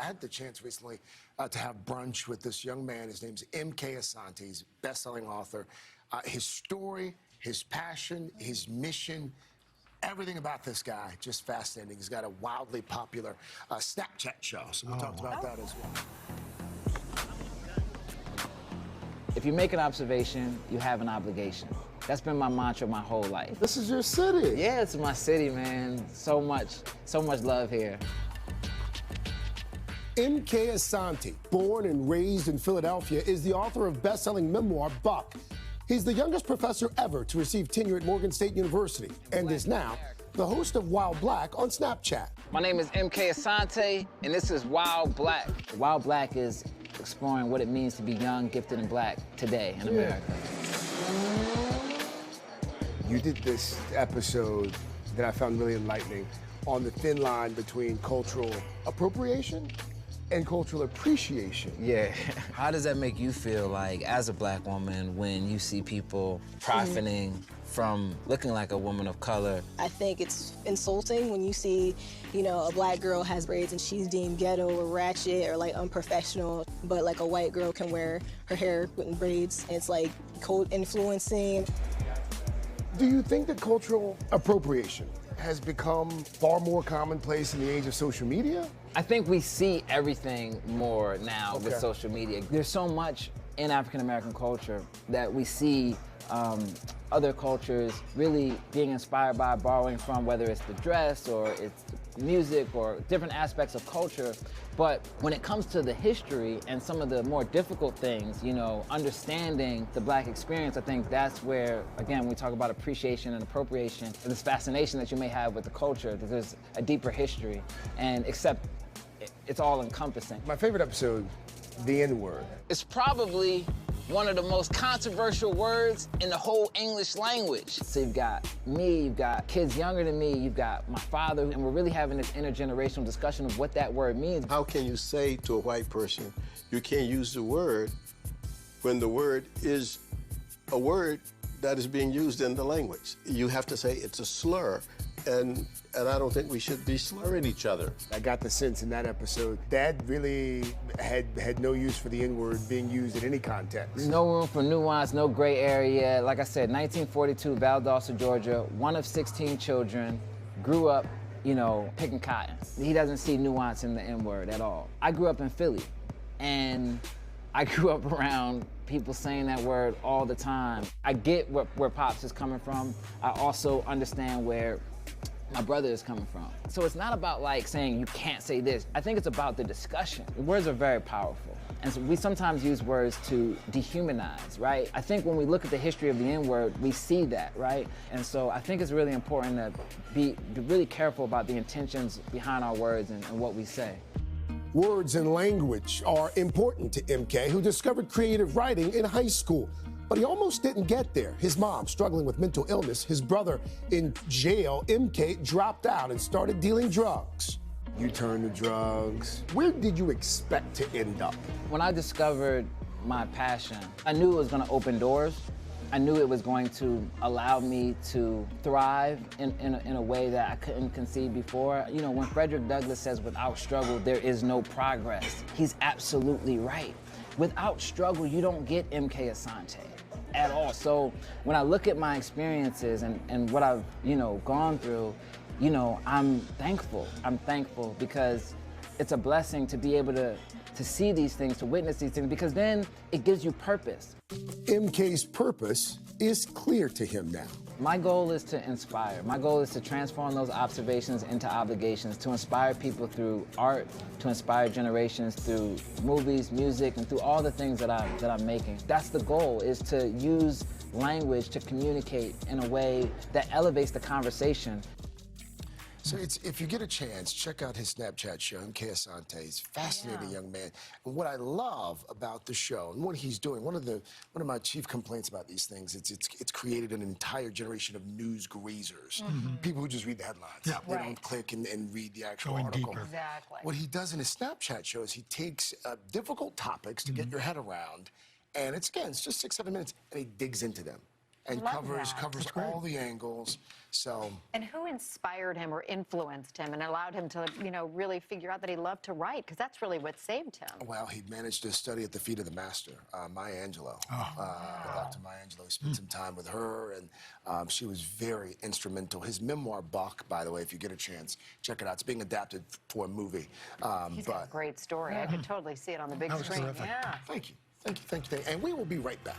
I had the chance recently to have brunch with this young man. His name's M.K. Asante. He's a best-selling author. His story, his passion, his mission, everything about this guy, just fascinating. He's got a wildly popular Snapchat show, so we talked about that as well. If you make an observation, you have an obligation. That's been my mantra my whole life. This is your city. Yeah, it's my city, man. So much love here. M.K. Asante, born and raised in Philadelphia, is the author of best-selling memoir, Buck. He's the youngest professor ever to receive tenure at Morgan State University and is now the host of Wild Black on Snapchat. My name is M.K. Asante, and this is Wild Black. Wild Black is exploring what it means to be young, gifted, and black today in America. You did this episode that I found really enlightening on the thin line between cultural appropriation and cultural appreciation. Yeah. How does that make you feel, like, as a black woman, when you see people profiting from looking like a woman of color? I think it's insulting when you see, you know, a black girl has braids and she's deemed ghetto or ratchet or like unprofessional, but like a white girl can wear her hair in braids. It's like code influencing. Do you think that cultural appropriation has become far more commonplace in the age of social media? I think we see everything more now with social media. There's so much in African-American culture that we see other cultures really being inspired by, borrowing from, whether it's the dress or it's music or different aspects of culture. But when it comes to the history and some of the more difficult things, you know, understanding the black experience, I think that's where, again, we talk about appreciation and appropriation, this fascination that you may have with the culture, that there's a deeper history, and except it's all encompassing. My favorite episode, the N-word. It's probably one of the most controversial words in the whole English language. So you've got me, you've got kids younger than me, you've got my father, and we're really having this intergenerational discussion of what that word means. How can you say to a white person, you can't use the word when the word is a word that is being used in the language? You have to say it's a slur, and I don't think we should be slurring each other. I got the sense in that episode, Dad really had no use for the N-word being used in any context. No room for nuance, no gray area. Like I said, 1942, Valdosta, Georgia, one of 16 children, grew up, you know, picking cotton. He doesn't see nuance in the N-word at all. I grew up in Philly, and I grew up around people saying that word all the time. I get where Pops is coming from. I also understand where my brother is coming from. So it's not about like saying you can't say this. I think it's about the discussion. Words are very powerful. And so we sometimes use words to dehumanize, right? I think when we look at the history of the N-word, we see that, right? And so I think it's really important to be really careful about the intentions behind our words and what we say. Words and language are important to MK, who discovered creative writing in high school. But he almost didn't get there. His mom struggling with mental illness, his brother in jail, MK dropped out and started dealing drugs. You turned to drugs. Where did you expect to end up? When I discovered my passion, I knew it was gonna open doors. I knew it was going to allow me to thrive in a way that I couldn't conceive before. You know, when Frederick Douglass says, without struggle, there is no progress, he's absolutely right. Without struggle, you don't get M.K. Asante at all. So when I look at my experiences and what I've, you know, gone through, you know, I'm thankful. I'm thankful because it's a blessing to be able to see these things, to witness these things, because then it gives you purpose. MK's purpose is clear to him now. My goal is to inspire. My goal is to transform those observations into obligations, to inspire people through art, to inspire generations through movies, music, and through all the things that I'm making. That's the goal, is to use language to communicate in a way that elevates the conversation. So if you get a chance, check out his Snapchat show, M.K. Asante. He's a fascinating young man. And what I love about the show and what he's doing, one of my chief complaints about these things, it's created an entire generation of news grazers. People who just read the headlines. They don't click and read the actual article. Deeper. Exactly. What he does in his Snapchat show is he takes difficult topics to get your head around, and it's just 6-7 minutes, and he digs into them. and Love covers that. all the angles. So. And who inspired him or influenced him and allowed him to, really figure out that he loved to write? Because that's really what saved him. Well, he managed to study at the feet of the master, Maya Angelou. Dr. Maya Angelou. He spent some time with her, and she was very instrumental. His memoir, Buck, by the way, if you get a chance, check it out. It's being adapted for a movie. He's got a great story. I could totally see it on the big screen. terrific. Yeah. Thank you. And we will be right back.